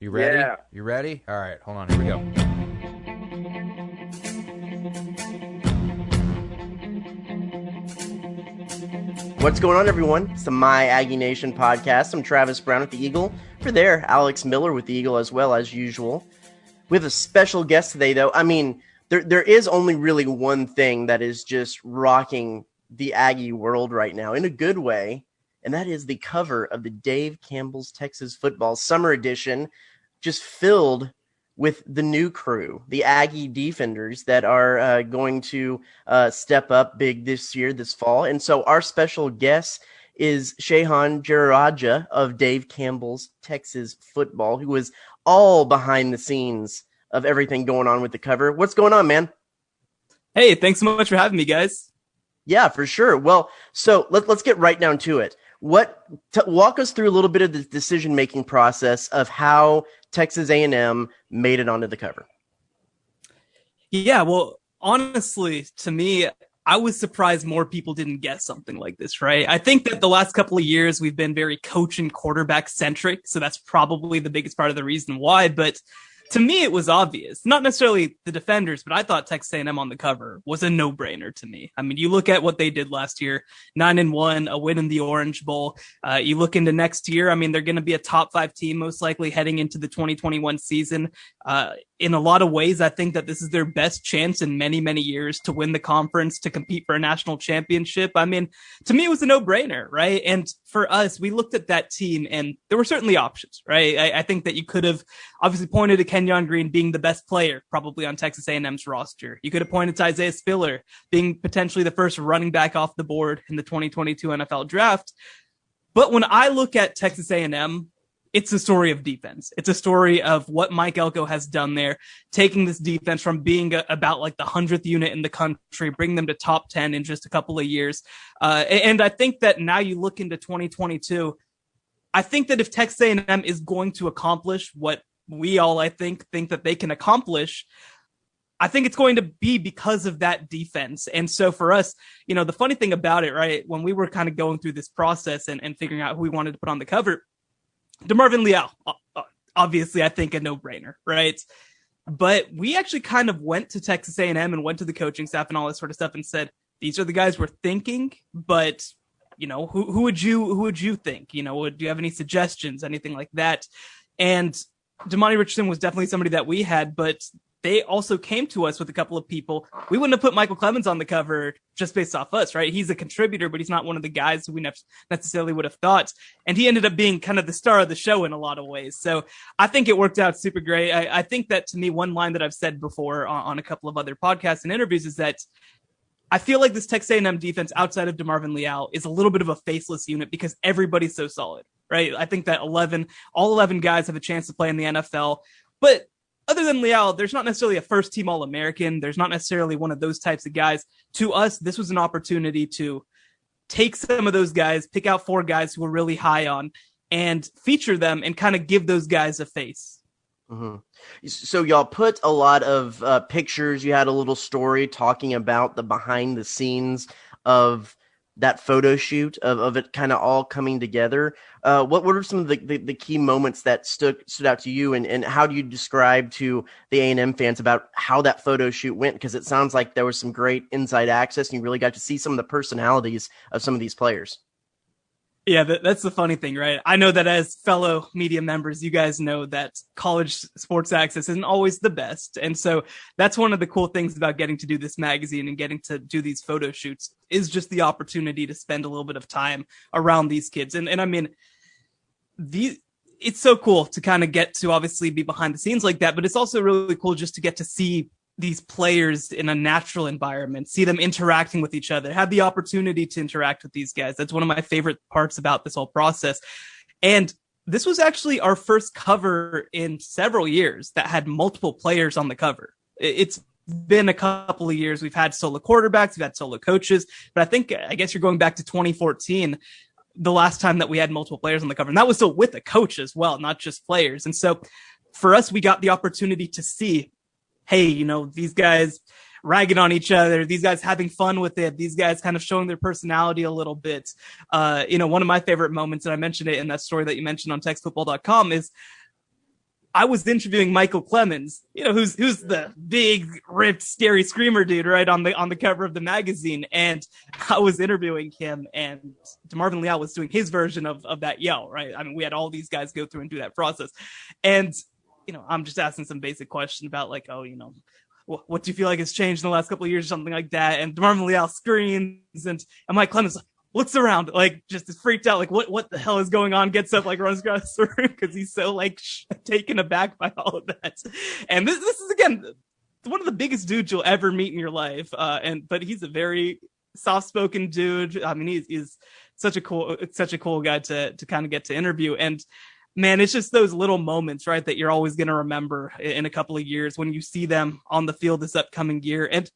You ready? Yeah. You ready? All right, hold on. Here we go. What's going on, everyone? It's the My Aggie Nation podcast. I'm Travis Brown with the Eagle. For there, Alex Miller with the Eagle as well, as usual. We have a special guest today, though. I mean, there is only really one thing that is just rocking the Aggie world right now in a good way, and that is the cover of the Dave Campbell's Texas Football Summer Edition, just filled with the new crew, the Aggie defenders that are going to step up big this year, this fall. And so our special guest is Shehan Jeyarajah of Dave Campbell's Texas Football, who is all behind the scenes of everything going on with the cover. What's going on, man? Hey, thanks so much for having me, guys. Yeah, for sure. Well, so let's get right down to it. Walk us through a little bit of the decision-making process of how Texas A&M made it onto the cover. Yeah, well, honestly, to me, I was surprised more people didn't guess something like this, right? I think that the last couple of years we've been very coach and quarterback centric, so that's probably the biggest part of the reason why. But to me, it was obvious. Not necessarily the defenders, but I thought Texas A&M on the cover was a no-brainer to me. I mean, you look at what they did last year, 9-1, a win in the Orange Bowl. You look into next year, I mean, they're going to be a top 5 team most likely heading into the 2021 season. In a lot of ways, I think that this is their best chance in many, many years to win the conference, to compete for a national championship. I mean, to me, it was a no-brainer, right? And for us, we looked at that team and there were certainly options, right? I think that you could have obviously pointed to Kenyon Green being the best player probably on Texas A&M's roster. You could have pointed to Isaiah Spiller being potentially the first running back off the board in the 2022 NFL draft. But when I look at Texas A&M, it's a story of defense. It's a story of what Mike Elko has done there, taking this defense from being about like the 100th unit in the country, bring them to top 10 in just a couple of years. And I think that now you look into 2022, I think that if Texas A&M is going to accomplish what we all, I think that they can accomplish, I think it's going to be because of that defense. And so for us, you know, the funny thing about it, right, when we were kind of going through this process and figuring out who we wanted to put on the cover, DeMarvin Leal, obviously, I think a no-brainer, right? But we actually kind of went to Texas A&M and went to the coaching staff and all this sort of stuff and said, these are the guys we're thinking, but, you know, who would you think? You know, do you have any suggestions, anything like that? And Damani Richardson was definitely somebody that we had, but they also came to us with a couple of people. We wouldn't have put Michael Clemens on the cover just based off us, right? He's a contributor, but he's not one of the guys who we necessarily would have thought. And he ended up being kind of the star of the show in a lot of ways. So I think it worked out super great. I think that, to me, one line that I've said before on a couple of other podcasts and interviews is that I feel like this Texas A&M defense outside of DeMarvin Leal is a little bit of a faceless unit because everybody's so solid, right? I think that all 11 guys have a chance to play in the NFL, but other than Leal, there's not necessarily a first-team All-American. There's not necessarily one of those types of guys. To us, this was an opportunity to take some of those guys, pick out 4 guys who we're really high on, and feature them and kind of give those guys a face. Mm-hmm. So y'all put a lot of pictures. You had a little story talking about the behind-the-scenes of that photo shoot of it kind of all coming together. What were some of the key moments that stood out to you, and how do you describe to the A&M fans about how that photo shoot went? Because it sounds like there was some great inside access and you really got to see some of the personalities of some of these players. Yeah, that's the funny thing, right? I know that as fellow media members, you guys know that college sports access isn't always the best. And so that's one of the cool things about getting to do this magazine and getting to do these photo shoots is just the opportunity to spend a little bit of time around these kids. And I mean, it's so cool to kind of get to obviously be behind the scenes like that, but it's also really cool just to get to see these players in a natural environment, see them interacting with each other, have the opportunity to interact with these guys. That's one of my favorite parts about this whole process. And this was actually our first cover in several years that had multiple players on the cover. It's been a couple of years. We've had solo quarterbacks, we've had solo coaches, but I guess you're going back to 2014, the last time that we had multiple players on the cover. And that was still with a coach as well, not just players. And so for us, we got the opportunity to see, hey, you know, these guys ragging on each other, these guys having fun with it, these guys kind of showing their personality a little bit. You know, one of my favorite moments, and I mentioned it in that story that you mentioned on textfootball.com, is I was interviewing Michael Clemens, who's the big, ripped, scary screamer dude, right, on the cover of the magazine. And I was interviewing him, and DeMarvin Leal was doing his version of that yell, right? I mean, we had all these guys go through and do that process. And, I'm just asking some basic question about like, what do you feel like has changed in the last couple of years or something like that? And DeMarvin Leal screams, and Mike Clemens looks around, like, just is freaked out, like, what the hell is going on? Gets up, like, runs across the room because he's so, like, taken aback by all of that. And this is, again, one of the biggest dudes you'll ever meet in your life. But he's a very soft-spoken dude. I mean, he's such a cool guy to kind of get to interview. And, man, it's just those little moments, right, that you're always going to remember in a couple of years when you see them on the field this upcoming year. And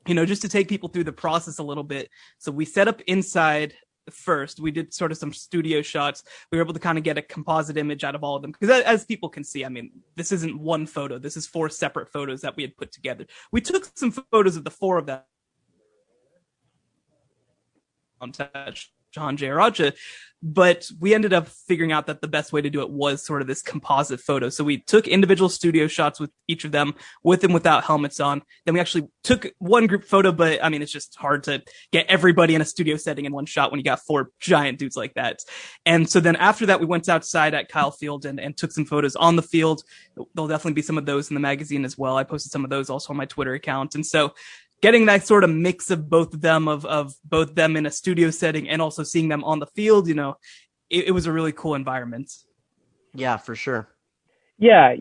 just to take people through the process a little bit. So we set up inside first. We did sort of some studio shots. We were able to kind of get a composite image out of all of them. Because as people can see, I mean, this isn't one photo. This is 4 separate photos that we had put together. We took some photos of the 4 of them. Shehan, Jeyarajah, but we ended up figuring out that the best way to do it was sort of this composite photo. So we took individual studio shots with each of them, with and without helmets on. Then we actually took one group photo, but I mean, it's just hard to get everybody in a studio setting in one shot when you got 4 giant dudes like that. And so then after that, we went outside at Kyle Field and took some photos on the field. There'll definitely be some of those in the magazine as well. I posted some of those also on my Twitter account. And so getting that sort of mix of both of them, of both them in a studio setting and also seeing them on the field, it was a really cool environment. Yeah, for sure. Yeah,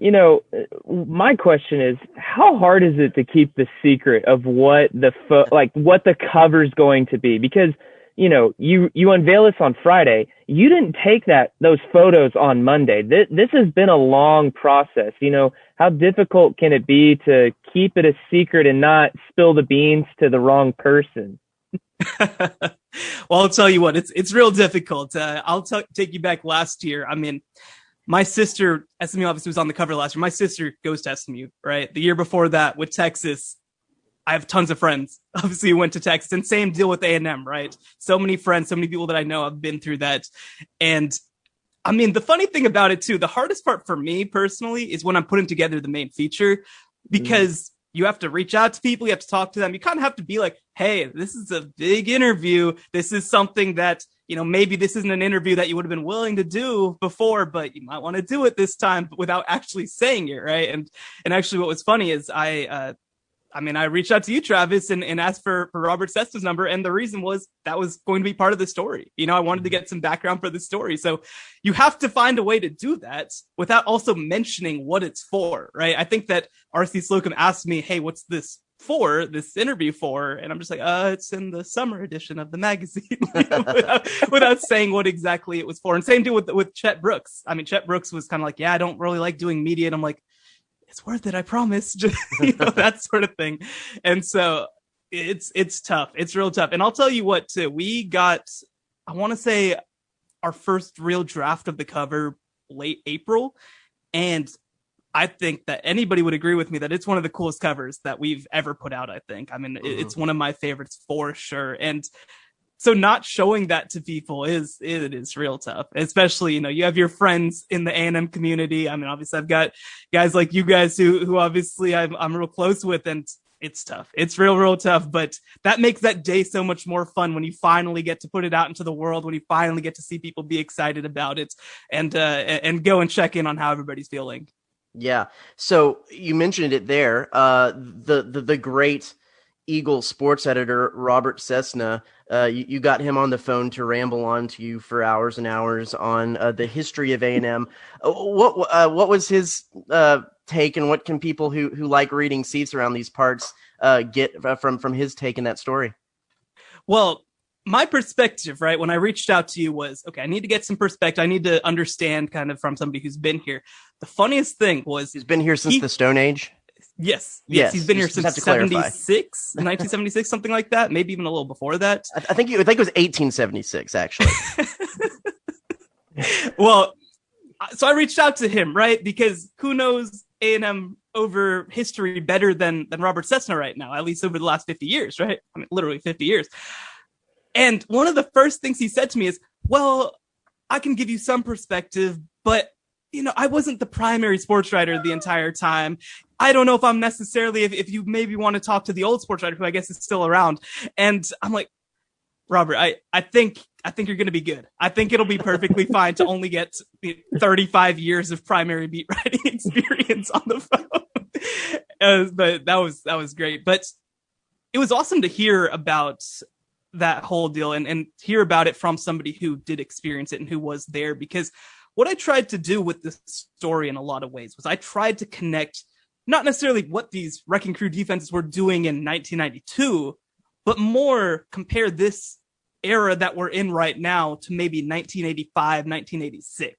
my question is, how hard is it to keep the secret of what what the cover's going to be? Because you unveil this on Friday. You didn't take those photos on Monday. This has been a long process. How difficult can it be to keep it a secret and not spill the beans to the wrong person? Well, I'll tell you what, it's real difficult. I'll take you back last year. I mean, my sister, SMU obviously was on the cover last year. My sister goes to SMU, right? The year before that with Texas, I have tons of friends, obviously, who went to Texas, and same deal with A&M, right? So many friends, so many people that I know have been through that. And I mean, the funny thing about it too, the hardest part for me personally is when I'm putting together the main feature, because you have to reach out to people, you have to talk to them. You kind of have to be like, hey, this is a big interview. This is something that, maybe this isn't an interview that you would have been willing to do before, but you might want to do it this time without actually saying it, right? And actually what was funny is I reached out to you, Travis, and asked for Robert Cessna's number. And the reason was that was going to be part of the story. I wanted to get some background for the story. So you have to find a way to do that without also mentioning what it's for, right? I think that RC Slocum asked me, hey, what's this interview for? And I'm just like, it's in the summer edition of the magazine, without saying what exactly it was for. And same deal with Chet Brooks. I mean, Chet Brooks was kind of like, yeah, I don't really like doing media. And I'm like, it's worth it, I promise. Just, that sort of thing. And so it's tough. It's real tough. And I'll tell you what, too, we got, I want to say, our first real draft of the cover late April. And I think that anybody would agree with me that it's one of the coolest covers that we've ever put out, I think. I mean, it's one of my favorites for sure. And so not showing that to people is real tough, especially, you have your friends in the A&M community. I mean, obviously I've got guys like you guys who obviously I'm real close with, and it's tough. It's real tough, but that makes that day so much more fun when you finally get to put it out into the world, when you finally get to see people be excited about it and go and check in on how everybody's feeling. Yeah. So you mentioned it there. The great Eagle sports editor, Robert Cessna, you got him on the phone to ramble on to you for hours and hours on the history of A&M. What was his take, and what can people who like reading Seats around these parts get from his take in that story? Well, my perspective, right, when I reached out to you was, okay, I need to get some perspective. I need to understand kind of from somebody who's been here. The funniest thing was... He's been here since the Stone Age? Yes. He's been here since 1976, something like that. Maybe even a little before that. I think it was 1876, actually. Well, so I reached out to him, right? Because who knows A&M over history better than Robert Cessna right now, at least over the last 50 years, right? I mean, literally 50 years. And one of the first things he said to me is, well, I can give you some perspective, but I wasn't the primary sports writer the entire time. I don't know if I'm necessarily, if you maybe want to talk to the old sports writer who I guess is still around. And I'm like, Robert, I think you're going to be good. I think it'll be perfectly fine to only get 35 years of primary beat writing experience on the phone. But that was great. But it was awesome to hear about that whole deal and hear about it from somebody who did experience it and who was there, because what I tried to do with this story in a lot of ways was I tried to connect not necessarily what these Wrecking Crew defenses were doing in 1992, but more compare this era that we're in right now to maybe 1985, 1986,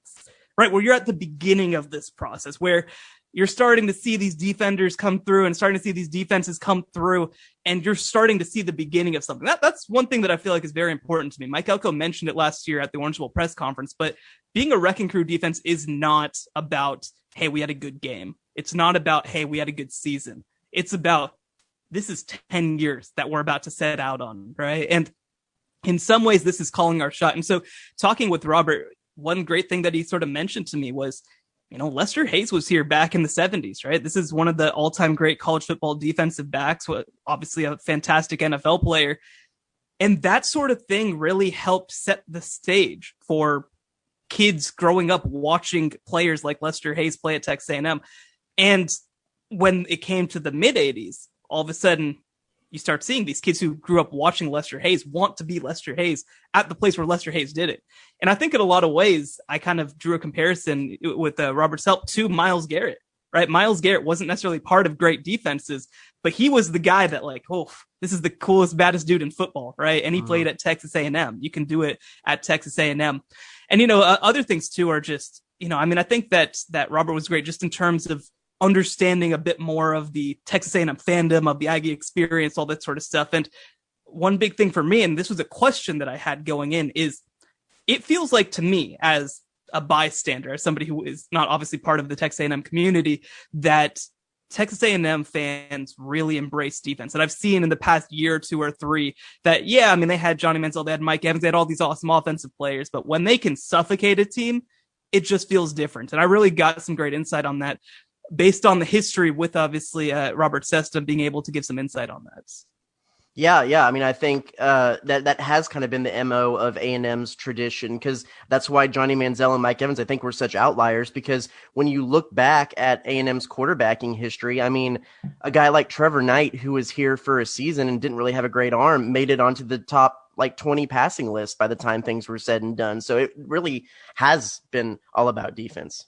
right? Where you're at the beginning of this process, where you're starting to see these defenders come through and starting to see these defenses come through, and you're starting to see the beginning of something. That's one thing that I feel like is very important to me. Mike Elko mentioned it last year at the Orange Bowl press conference, but being a Wrecking Crew defense is not about, hey, we had a good game. It's not about, hey, we had a good season. It's about, this is 10 years that we're about to set out on, right? And in some ways, this is calling our shot. And so talking with Robert, one great thing that he sort of mentioned to me was, Lester Hayes was here back in the 70s, right? This is one of the all-time great college football defensive backs, obviously a fantastic NFL player. And that sort of thing really helped set the stage for kids growing up watching players like Lester Hayes play at Texas A&M. And when it came to the mid-'80s, all of a sudden, you start seeing these kids who grew up watching Lester Hayes want to be Lester Hayes at the place where Lester Hayes did it. And I think in a lot of ways, I kind of drew a comparison with Robert's help to Myles Garrett, right? Myles Garrett wasn't necessarily part of great defenses, but he was the guy that like, oh, this is the coolest, baddest dude in football, right? And he played at Texas A&M. You can do it at Texas A&M. And, other things too are just, I think that Robert was great just in terms of understanding a bit more of the Texas A&M fandom, of the Aggie experience, all that sort of stuff. And one big thing for me, and this was a question that I had going in, is it feels like to me as a bystander, as somebody who is not obviously part of the Texas A&M community, that Texas A&M fans really embrace defense. And I've seen in the past year, 2 or 3 that, they had Johnny Manziel, they had Mike Evans, they had all these awesome offensive players, but when they can suffocate a team, it just feels different. And I really got some great insight on that, based on the history with obviously Robert Sesta being able to give some insight on that. Yeah. I think that has kind of been the MO of A&M's tradition, because that's why Johnny Manziel and Mike Evans, I think, were such outliers, because when you look back at A&M's quarterbacking history, a guy like Trevor Knight, who was here for a season and didn't really have a great arm, made it onto the top 20 passing list by the time things were said and done. So it really has been all about defense.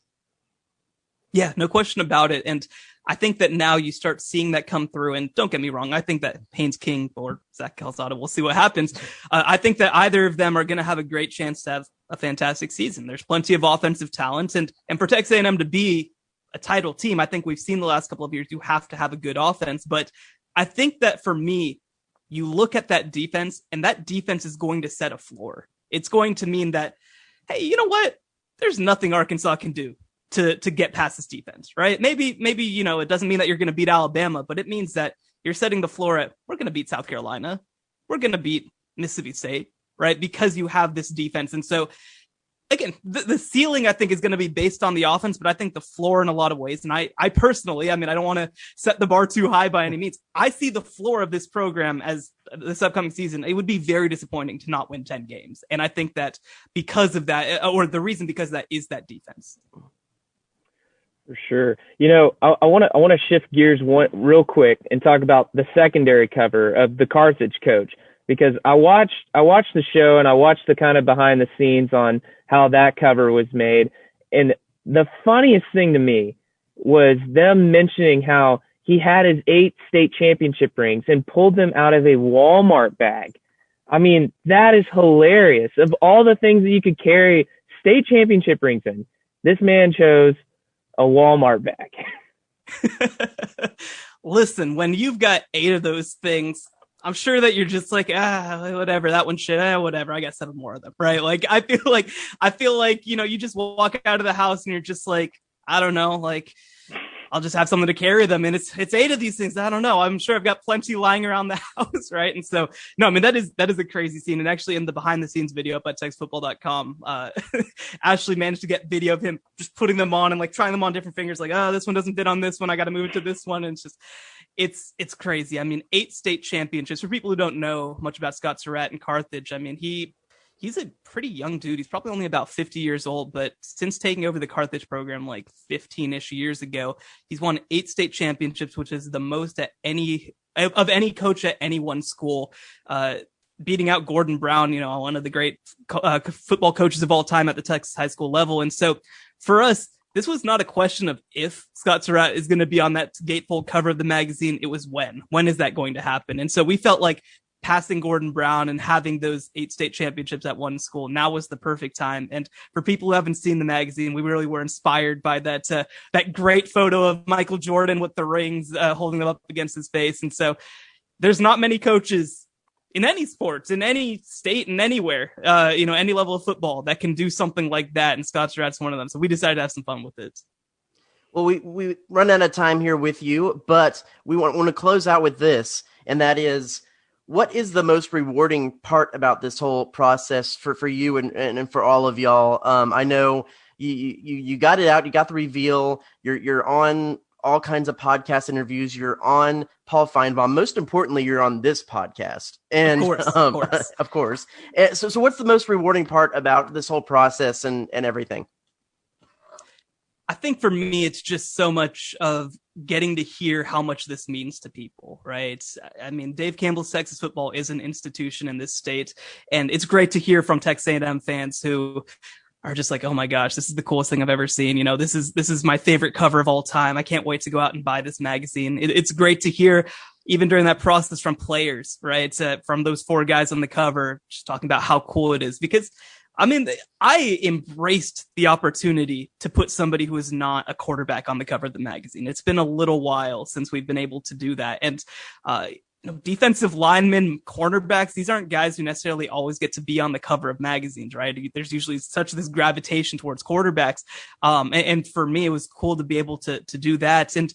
Yeah, no question about it. And I think that now you start seeing that come through. And don't get me wrong, I think that Haynes King or Zach Calzada, we'll see what happens. I think that either of them are going to have a great chance to have a fantastic season. There's plenty of offensive talent. And for Texas A&M to be a title team, I think we've seen the last couple of years, you have to have a good offense. But I think that for me, you look at that defense, and that defense is going to set a floor. It's going to mean that, hey, you know what? There's nothing Arkansas can do to get past this defense, right? Maybe, it doesn't mean that you're going to beat Alabama, but it means that you're setting the floor at, we're going to beat South Carolina. We're going to beat Mississippi State, right? Because you have this defense. And so again, the ceiling I think is going to be based on the offense, but I think the floor in a lot of ways. And I personally, I don't want to set the bar too high by any means. I see the floor of this program as this upcoming season. It would be very disappointing to not win 10 games. And I think that because of that, or the reason because of that, is that defense. For sure. I want to shift gears real quick and talk about the secondary cover of the Carthage coach, because I watched the show and I watched the kind of behind the scenes on how that cover was made. And the funniest thing to me was them mentioning how he had his 8 state championship rings and pulled them out of a Walmart bag. That is hilarious. Of all the things that you could carry state championship rings in, this man chose a Walmart bag. Listen, when you've got 8 of those things, I'm sure that you're just like, whatever, that one shit, whatever, I got 7 more of them, right? Like, I feel like, you just walk out of the house and you're just like, I don't know, like, I'll just have someone to carry them. And it's 8 of these things. I don't know. I'm sure I've got plenty lying around the house. Right. And so, no, I mean, that is a crazy scene. And actually in the behind the scenes video up at textfootball.com, Ashley managed to get video of him just putting them on and like trying them on different fingers. Like, oh, this one doesn't fit on this one. I got to move it to this one. And it's crazy. I mean, 8 state championships. For people who don't know much about Scott Surratt and Carthage, I mean, he's a pretty young dude. He's probably only about 50 years old, but since taking over the Carthage program like 15-ish years ago, he's won 8 state championships, which is the most at any coach at any one school, beating out Gordon Brown, one of the great football coaches of all time at the Texas high school level. And so for us, this was not a question of if Scott Surratt is going to be on that gatefold cover of the magazine. It was when. When is that going to happen? And so we felt like passing Gordon Brown and having those 8 state championships at one school, now was the perfect time. And for people who haven't seen the magazine, we really were inspired by that great photo of Michael Jordan with the rings, holding them up against his face. And so there's not many coaches in any sports, in any state, and anywhere, any level of football that can do something like that. And Scott Surratt's one of them. So we decided to have some fun with it. Well, we run out of time here with you, but we want to close out with this, and that is, what is the most rewarding part about this whole process for you and for all of y'all? I know you got it out, you got the reveal, you're on all kinds of podcast interviews, you're on Paul Feinbaum. Most importantly, you're on this podcast. And of course. So what's the most rewarding part about this whole process and everything? I think for me, it's just so much of getting to hear how much this means to people, right? I mean, Dave Campbell's Texas football is an institution in this state, and it's great to hear from Texas A&M fans who are just like, oh my gosh, this is the coolest thing I've ever seen. This is my favorite cover of all time. I can't wait to go out and buy this magazine. It's great to hear, even during that process, from players, right? From those 4 guys on the cover, just talking about how cool it is. Because I mean, I embraced the opportunity to put somebody who is not a quarterback on the cover of the magazine. It's been a little while since we've been able to do that. And, defensive linemen, cornerbacks, these aren't guys who necessarily always get to be on the cover of magazines, right? There's usually such this gravitation towards quarterbacks. And for me, it was cool to be able to do that. And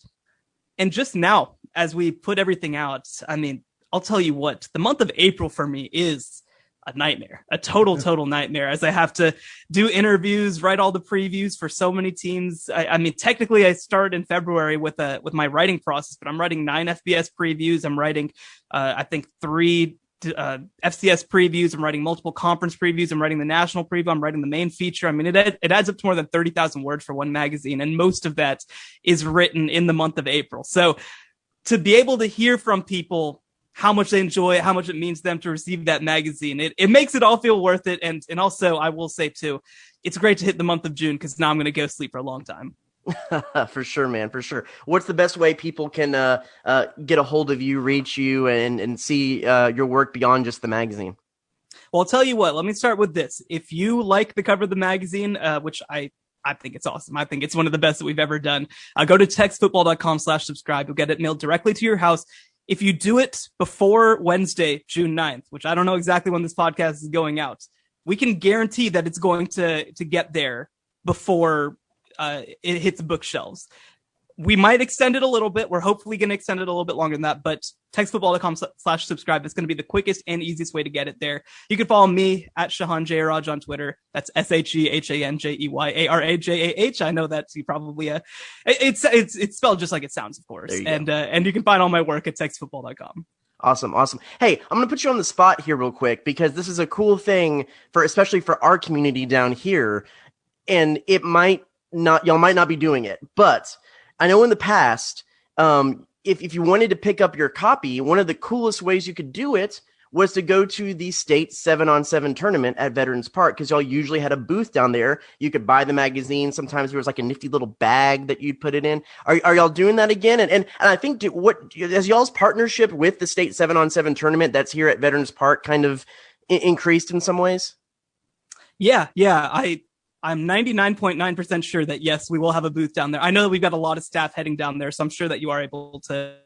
just now, as we put everything out, I mean, I'll tell you what, the month of April for me is a nightmare, a total nightmare, as I have to do interviews, write all the previews for so many teams. I mean, technically I started in February with my writing process, but I'm writing 9 FBS previews. I'm writing, I think 3 FCS previews. I'm writing multiple conference previews. I'm writing the national preview. I'm writing the main feature. I mean, it adds up to more than 30,000 words for one magazine. And most of that is written in the month of April. So to be able to hear from people how much they enjoy it, how much it means to them to receive that magazine, it makes it all feel worth it. And also, I will say too, it's great to hit the month of June, because now I'm going to go sleep for a long time. For sure, man, for sure. What's the best way people can get a hold of you, reach you, and see your work beyond just the magazine? Well, I'll tell you what, let me start with this. If you like the cover of the magazine, which I think it's awesome. I think it's one of the best that we've ever done. Go to textfootball.com/subscribe. You'll get it mailed directly to your house. If you do it before Wednesday, June 9th, which I don't know exactly when this podcast is going out, we can guarantee that it's going to get there before it hits the bookshelves. We might extend it a little bit. We're hopefully going to extend it a little bit longer than that, but textfootball.com/subscribe is going to be the quickest and easiest way to get it there. You can follow me at Shehan Jeyarajah on Twitter. That's ShehanJeyarajah. I know that you probably, it's spelled just like it sounds, of course. And you can find all my work at textfootball.com. Awesome. Hey, I'm going to put you on the spot here real quick, because this is a cool thing especially for our community down here. And y'all might not be doing it, but I know in the past, if you wanted to pick up your copy, one of the coolest ways you could do it was to go to the state 7-on-7 tournament at Veterans Park, because y'all usually had a booth down there. You could buy the magazine. Sometimes there was like a nifty little bag that you'd put it in. Are y'all doing that again? And I think has y'all's partnership with the state 7-on-7 tournament that's here at Veterans Park kind of increased in some ways? Yeah. I'm 99.9% sure that, yes, we will have a booth down there. I know that we've got a lot of staff heading down there, so I'm sure that you are able to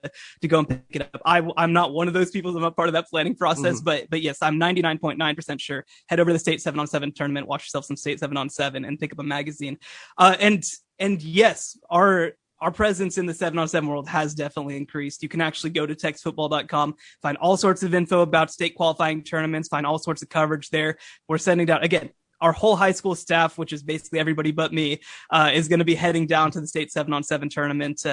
go and pick it up. I'm not one of those people. I'm not part of that planning process, but yes, I'm 99.9% sure. Head over to the state 7-on-7 tournament, watch yourself some state 7-on-7, and pick up a magazine. And yes, our our presence in the 7-on-7 world has definitely increased. You can actually go to texfootball.com, find all sorts of info about state qualifying tournaments, find all sorts of coverage there. We're sending down, again, our whole high school staff, which is basically everybody but me, is going to be heading down to the state 7-on-7 tournament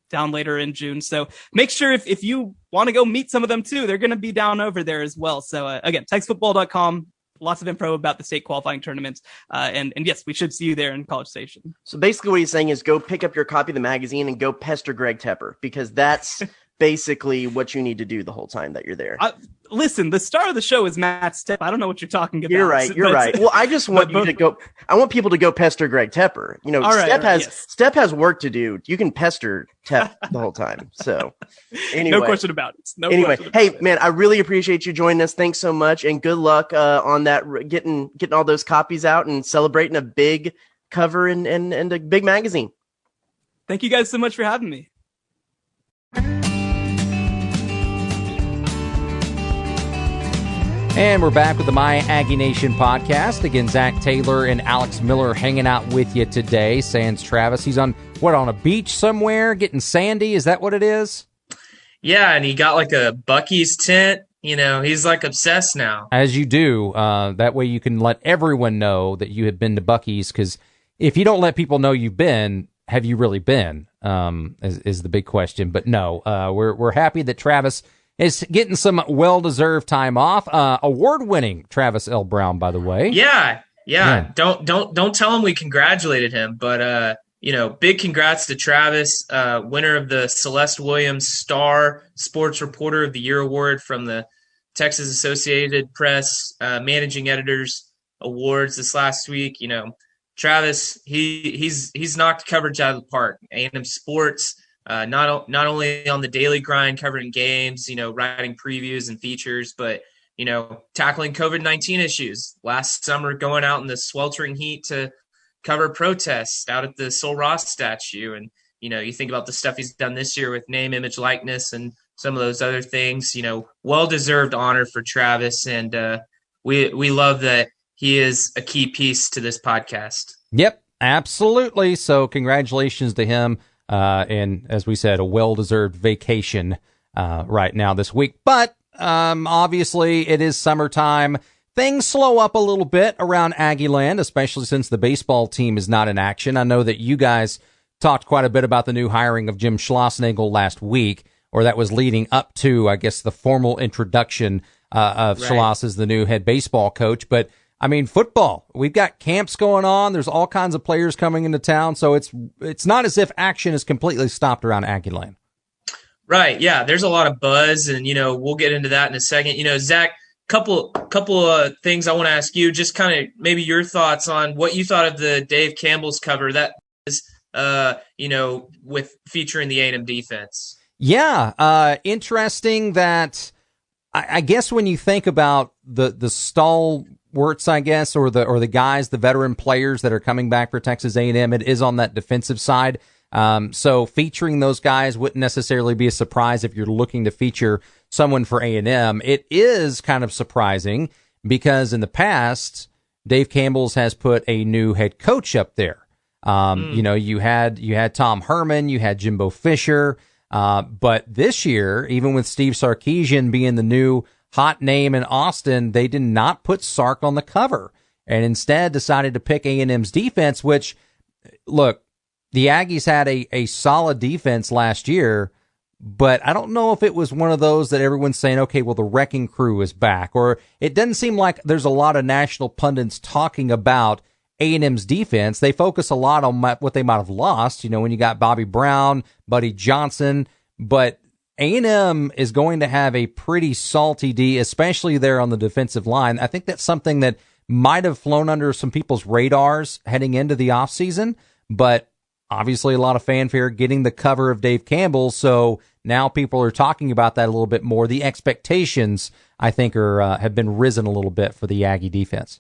down later in June. So make sure if you want to go meet some of them too, they're going to be down over there as well. So again, texfootball.com. Lots of info about the state qualifying tournaments. And yes, we should see you there in College Station. So basically what he's saying is go pick up your copy of the magazine and go pester Greg Tepper, because that's basically what you need to do the whole time that you're there. Listen, the star of the show is Matt Stepp. I don't know what you're talking about. You're right. Well, I just want you to go. I want people to go pester Greg Tepper. You know, Stepp has work to do. You can pester Tepp the whole time. So anyway, no question about it. Hey man, I really appreciate you joining us. Thanks so much, and good luck on that getting all those copies out and celebrating a big cover and a big magazine. Thank you guys so much for having me. And we're back with the My Aggie Nation podcast. Again, Zach Taylor and Alex Miller hanging out with you today. Sans Travis, he's on a beach somewhere getting sandy? Is that what it is? Yeah, and he got like a Buc-ee's tent. You know, he's like obsessed now. As you do. That way you can let everyone know that you have been to Buc-ee's, because if you don't let people know you've been, have you really been? Is the big question. But no, we're happy that Travis is getting some well-deserved time off. Award-winning Travis L. Brown, by the way. Yeah. Don't tell him we congratulated him, but big congrats to Travis, winner of the Celeste Williams Star Sports Reporter of the Year Award from the Texas Associated Press Managing Editors Awards this last week. You know, Travis, he's knocked coverage out of the park. A&M Sports. Not only on the daily grind covering games, writing previews and features, but, tackling COVID-19 issues. Last summer, going out in the sweltering heat to cover protests out at the Sol Ross statue. And, you think about the stuff he's done this year with name, image, likeness, and some of those other things, well-deserved honor for Travis. And we love that he is a key piece to this podcast. Yep, absolutely. So congratulations to him. And as we said, a well-deserved vacation right now this week. But obviously, it is summertime. Things slow up a little bit around Aggieland, especially since the baseball team is not in action. I know that you guys talked quite a bit about the new hiring of Jim Schlossnagle last week, or that was leading up to, I guess, the formal introduction of Schloss as the new head baseball coach. But I mean, football, we've got camps going on. There's all kinds of players coming into town. So it's not as if action is completely stopped around Aggieland. Right. Yeah. There's a lot of buzz, and, we'll get into that in a second. Zach, couple of things I want to ask you, just kind of maybe your thoughts on what you thought of the Dave Campbell's cover that is, with featuring the A&M defense. Yeah. Interesting that I guess when you think about the stalwarts, I guess, or the guys, the veteran players that are coming back for Texas A&M, it is on that defensive side. So featuring those guys wouldn't necessarily be a surprise if you're looking to feature someone for A&M. It is kind of surprising because in the past, Dave Campbell's has put a new head coach up there. You had Tom Herman, you had Jimbo Fisher, but this year, even with Steve Sarkisian being the new hot name in Austin, they did not put Sark on the cover and instead decided to pick A&M's defense, which, look, the Aggies had a solid defense last year, but I don't know if it was one of those that everyone's saying, okay, well, the wrecking crew is back, or it doesn't seem like there's a lot of national pundits talking about A&M's defense. They focus a lot on what they might have lost, when you got Bobby Brown, Buddy Johnson, but A&M is going to have a pretty salty D, especially there on the defensive line. I think that's something that might have flown under some people's radars heading into the offseason, but obviously a lot of fanfare getting the cover of Dave Campbell, so now people are talking about that a little bit more. The expectations, I think, have been risen a little bit for the Aggie defense.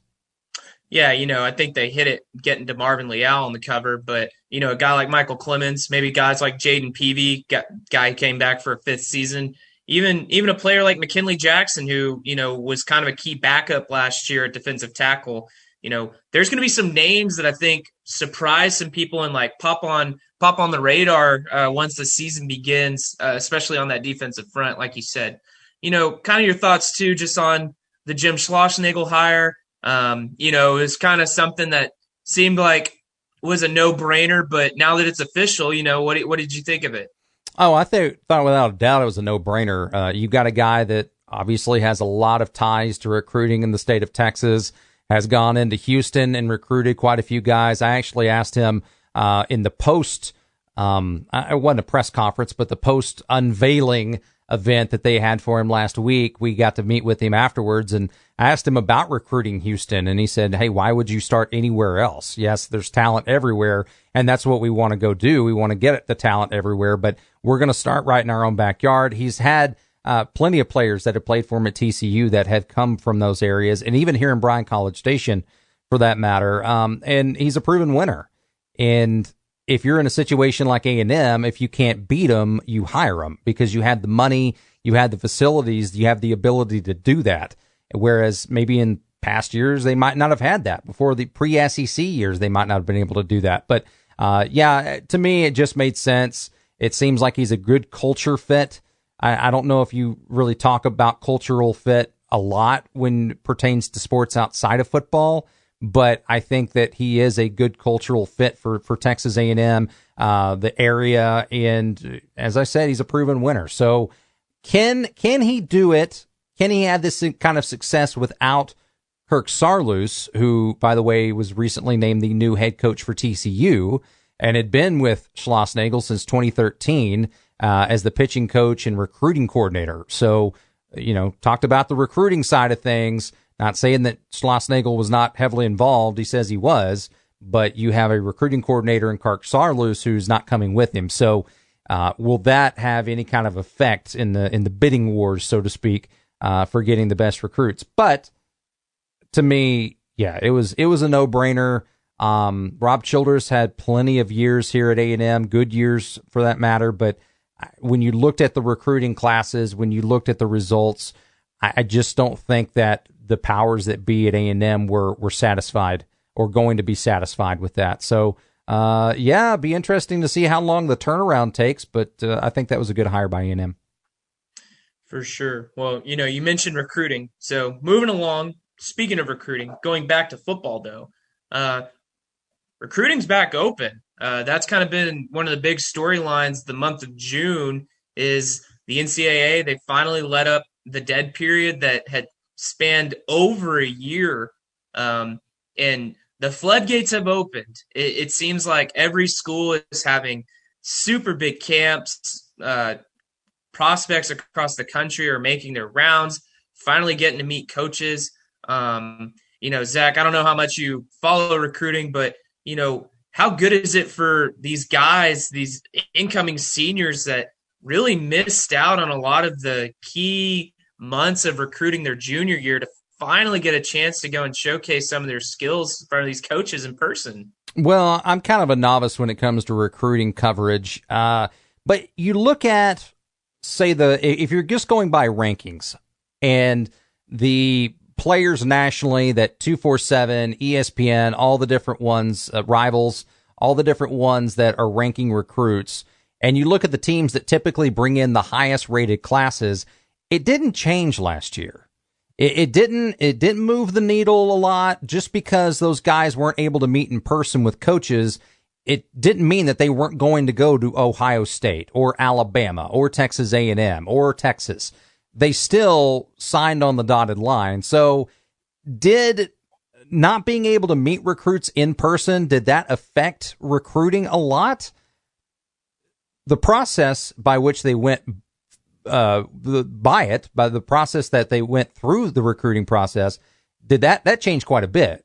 Yeah, I think they hit it getting to Marvin Leal on the cover, but, a guy like Michael Clemens, maybe guys like Jaden Peavy, guy who came back for a fifth season, even a player like McKinley Jackson, who, was kind of a key backup last year at defensive tackle. There's going to be some names that I think surprise some people and pop on pop on the radar once the season begins, especially on that defensive front, like you said. Kind of your thoughts too, just on the Jim Schlossnagle hire. It was kind of something that seemed like was a no-brainer, but now that it's official, what did you think of it? Oh, I thought without a doubt it was a no-brainer. You got a guy that obviously has a lot of ties to recruiting in the state of Texas, has gone into Houston and recruited quite a few guys. I actually asked him in the post, it wasn't a press conference, but the post unveiling event that they had for him last week. We got to meet with him afterwards, and I asked him about recruiting Houston, and he said, hey, why would you start anywhere else? Yes, there's talent everywhere, and that's what we want to go do. We want to get the talent everywhere, but we're going to start right in our own backyard. He's had plenty of players that have played for him at TCU that have come from those areas, and even here in Bryan College Station, for that matter, and he's a proven winner. And if you're in a situation like A&M, if you can't beat them, you hire them because you had the money, you had the facilities, you have the ability to do that. Whereas maybe in past years, they might not have had that. Before the pre-SEC years, they might not have been able to do that. But to me, it just made sense. It seems like he's a good culture fit. I don't know if you really talk about cultural fit a lot when it pertains to sports outside of football, but I think that he is a good cultural fit for Texas A&M, the area, and as I said, he's a proven winner. So can he do it? Can he have this kind of success without Kirk Saarloos, who, by the way, was recently named the new head coach for TCU and had been with Schlossnagle since 2013 as the pitching coach and recruiting coordinator? So, talked about the recruiting side of things. Not saying that Schlossnagle was not heavily involved. He says he was, but you have a recruiting coordinator in Kirk Saarloos who's not coming with him. So, will that have any kind of effect in the bidding wars, so to speak, for getting the best recruits? But to me, yeah, it was a no-brainer. Rob Childress had plenty of years here at A&M, good years for that matter. But when you looked at the recruiting classes, when you looked at the results, I just don't think that the powers that be at A&M were satisfied or going to be satisfied with that. So, it'd be interesting to see how long the turnaround takes, but I think that was a good hire by A&M. For sure. Well, you mentioned recruiting. So moving along, speaking of recruiting, going back to football, though, recruiting's back open. That's kind of been one of the big storylines the month of June is the NCAA. They finally let up the dead period that had spanned over a year, and the floodgates have opened. It seems like every school is having super big camps. Prospects across the country are making their rounds, finally getting to meet coaches. Zach, I don't know how much you follow recruiting, but, how good is it for these guys, these incoming seniors that really missed out on a lot of the key months of recruiting their junior year to finally get a chance to go and showcase some of their skills in front of these coaches in person? Well, I'm kind of a novice when it comes to recruiting coverage. But you look at, say, if you're just going by rankings and the players nationally that 247, ESPN, all the different ones, Rivals, all the different ones that are ranking recruits, and you look at the teams that typically bring in the highest rated classes, it didn't change last year. It didn't move the needle a lot just because those guys weren't able to meet in person with coaches. It didn't mean that they weren't going to go to Ohio State or Alabama or Texas A&M or Texas. They still signed on the dotted line. So did not being able to meet recruits in person, did that affect recruiting a lot? The process by which they went by the process that they went through the recruiting process, did that changed quite a bit.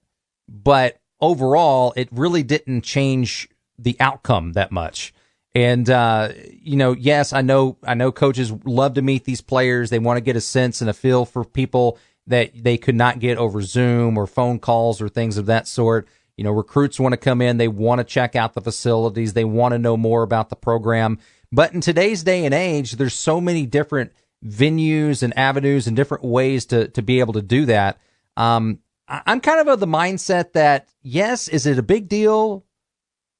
But overall, it really didn't change the outcome that much. And, yes, I know coaches love to meet these players. They want to get a sense and a feel for people that they could not get over Zoom or phone calls or things of that sort. Recruits want to come in. They want to check out the facilities. They want to know more about the program. But in today's day and age, there's so many different venues and avenues and different ways to be able to do that. I'm kind of the mindset that, yes, is it a big deal?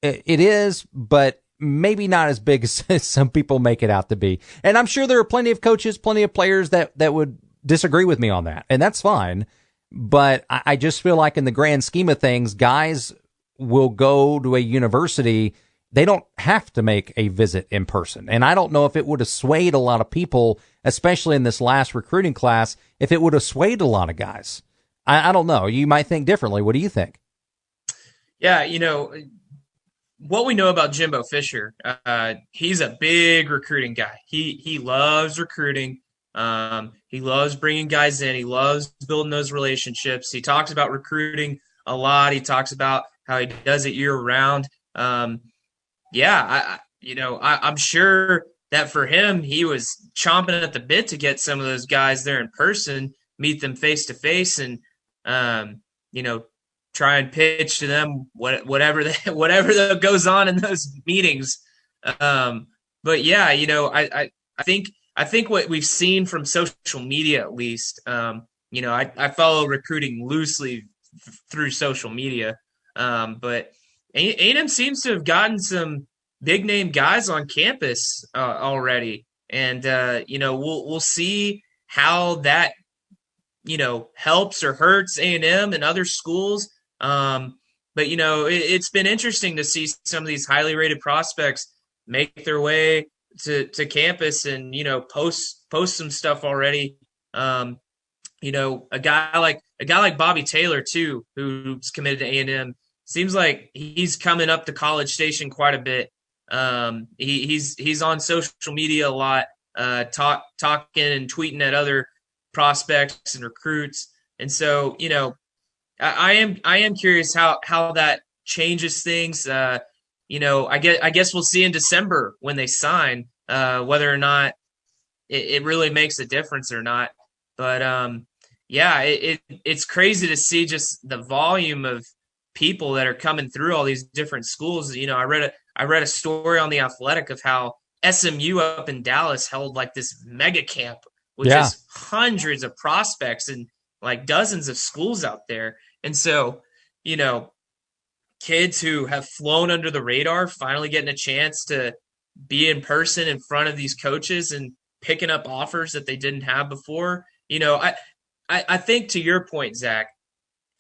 It is, but maybe not as big as some people make it out to be. And I'm sure there are plenty of coaches, plenty of players that would disagree with me on that, and that's fine. But I just feel like in the grand scheme of things, guys will go to a university. They don't have to make a visit in person. And I don't know if it would have swayed a lot of people, especially in this last recruiting class, if it would have swayed a lot of guys. I don't know. You might think differently. What do you think? Yeah, what we know about Jimbo Fisher, he's a big recruiting guy. He loves recruiting. He loves bringing guys in. He loves building those relationships. He talks about recruiting a lot. He talks about how he does it year round. I'm sure that for him, he was chomping at the bit to get some of those guys there in person, meet them face to face, and try and pitch to them whatever goes on in those meetings. But yeah, I think what we've seen from social media, at least, I follow recruiting loosely through social media, but A&M seems to have gotten some big name guys on campus already, and we'll see how that helps or hurts A&M and other schools. But it's been interesting to see some of these highly rated prospects make their way to campus and post some stuff already. A guy like Bobby Taylor too, who's committed to A&M, seems like he's coming up the College Station quite a bit. He's on social media a lot, talking and tweeting at other prospects and recruits, and so I am curious how that changes things. I guess we'll see in December when they sign whether or not it really makes a difference or not. But it's crazy to see just the volume of people that are coming through all these different schools. I read a story on The Athletic of how SMU up in Dallas held like this mega camp with just hundreds of prospects and like dozens of schools out there. And so, kids who have flown under the radar finally getting a chance to be in person in front of these coaches and picking up offers that they didn't have before. I think to your point, Zach,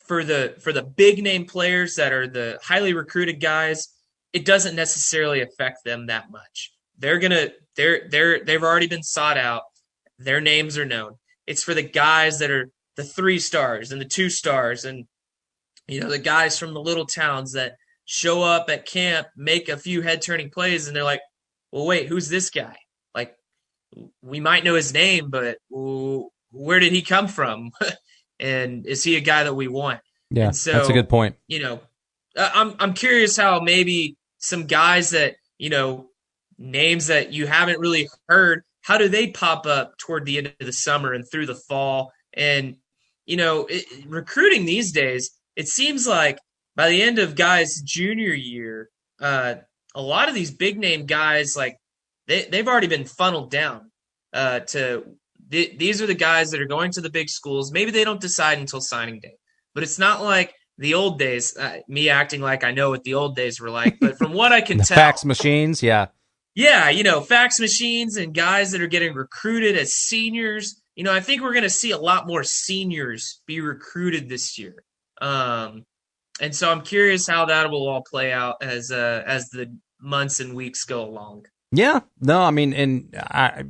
for the big name players that are the highly recruited guys, it doesn't necessarily affect them that much. They've already been sought out. Their names are known. It's for the guys that are the 3 stars and the 2 stars and the guys from the little towns that show up at camp, make a few head turning plays, and they're like, well, wait, who's this guy? Like, we might know his name, but where did he come from? And is he a guy that we want? Yeah, and so, that's a good point. I'm curious how maybe some guys that, names that you haven't really heard, how do they pop up toward the end of the summer and through the fall? And, recruiting these days, it seems like by the end of guys' junior year, a lot of these big name guys, like they've already been funneled down these are the guys that are going to the big schools. Maybe they don't decide until signing day, but it's not like the old days, me acting like I know what the old days were like, but from what I can tell, fax machines. Yeah, fax machines and guys that are getting recruited as seniors. I think we're going to see a lot more seniors be recruited this year. And so I'm curious how that will all play out as the months and weeks go along. Yeah, no, I mean, and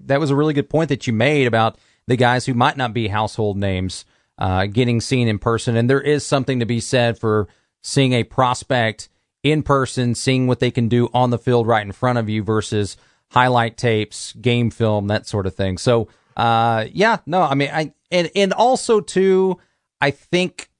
that was a really good point that you made about the guys who might not be household names getting seen in person. And there is something to be said for seeing a prospect in person, seeing what they can do on the field right in front of you versus highlight tapes, game film, that sort of thing. So, and also too, I think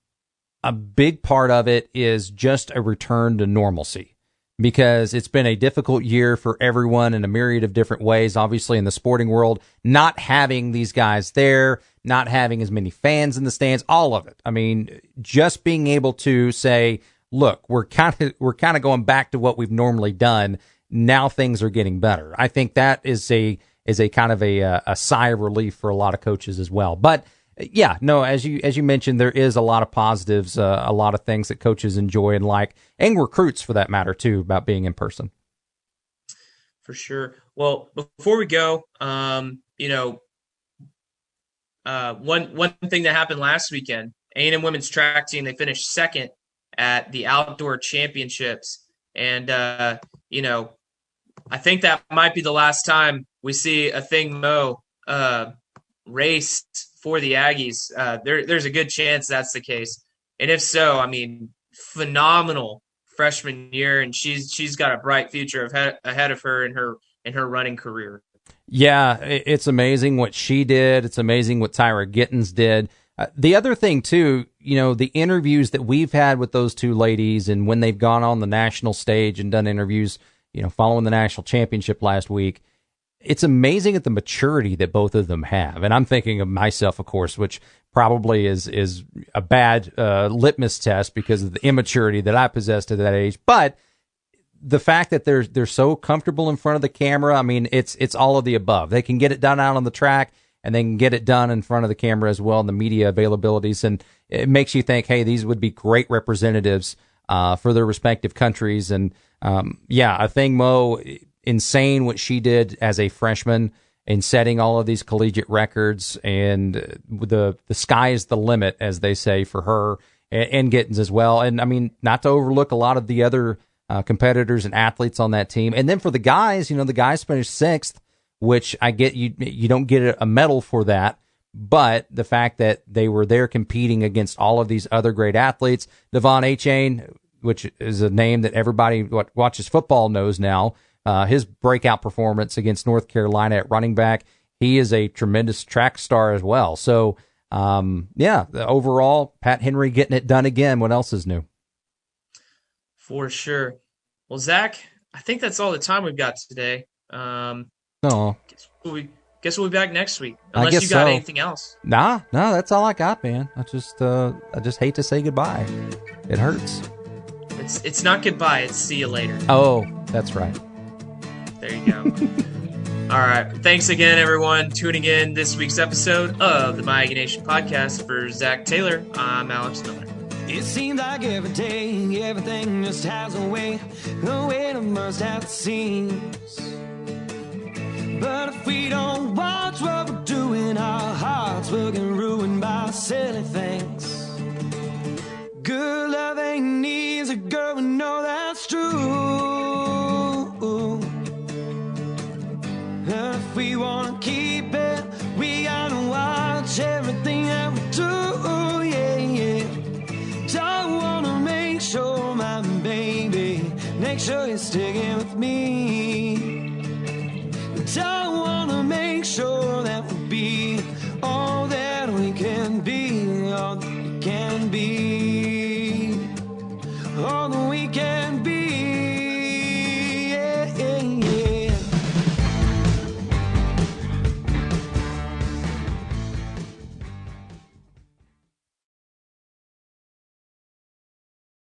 a big part of it is just a return to normalcy, because it's been a difficult year for everyone in a myriad of different ways. Obviously, in the sporting world, not having these guys there, not having as many fans in the stands, all of it. I mean, just being able to say, look, we're kind of going back to what we've normally done. Now things are getting better. I think that is a kind of a sigh of relief for a lot of coaches as well. But yeah, no, as you mentioned, there is a lot of positives, a lot of things that coaches enjoy and like, and recruits for that matter too, about being in person. For sure. Well, before we go, one thing that happened last weekend, A&M women's track team, they finished second at the outdoor championships. And, I think that might be the last time we see a thing Mo race for the Aggies. There's a good chance that's the case. And if so, I mean, phenomenal freshman year, and she's got a bright future ahead of her in her running career. Yeah, it's amazing what she did. It's amazing what Tyra Gittens did. The other thing, too, the interviews that we've had with those two ladies and when they've gone on the national stage and done interviews, following the national championship last week, it's amazing at the maturity that both of them have. And I'm thinking of myself, of course, which probably is a bad litmus test because of the immaturity that I possessed at that age. But the fact that they're so comfortable in front of the camera, I mean, it's all of the above. They can get it done out on the track, and they can get it done in front of the camera as well, and the media availabilities. And it makes you think, hey, these would be great representatives for their respective countries. And I think Mo, insane what she did as a freshman in setting all of these collegiate records, and the sky is the limit, as they say, for her and Gittens as well. And I mean, not to overlook a lot of the other competitors and athletes on that team. And then for the guys, the guys finished sixth, which I get you don't get a medal for that, but the fact that they were there competing against all of these other great athletes, Devon Achane, which is a name that everybody watches football knows now. His breakout performance against North Carolina at running back, he is a tremendous track star as well. So, overall, Pat Henry getting it done again. What else is new? For sure. Well, Zach, I think that's all the time we've got today. Guess we'll be back next week, unless you got anything else. No, that's all I got, man. I just hate to say goodbye. It hurts. It's not goodbye. It's see you later. Oh, that's right. There you go. All right. Thanks again, everyone, tuning in this week's episode of the My Aggie Nation podcast. For Zach Taylor, I'm Alex Miller. It seems like every day, everything just has a way to burst at the seams. But if we don't watch what we're doing, our hearts will get ruined by silly things. Good love ain't easy, girl, we know that's true. And if we wanna keep it, we gotta watch everything that we do, yeah. Don't wanna make sure, my baby, make sure you're sticking with me. Don't wanna make sure that we'll be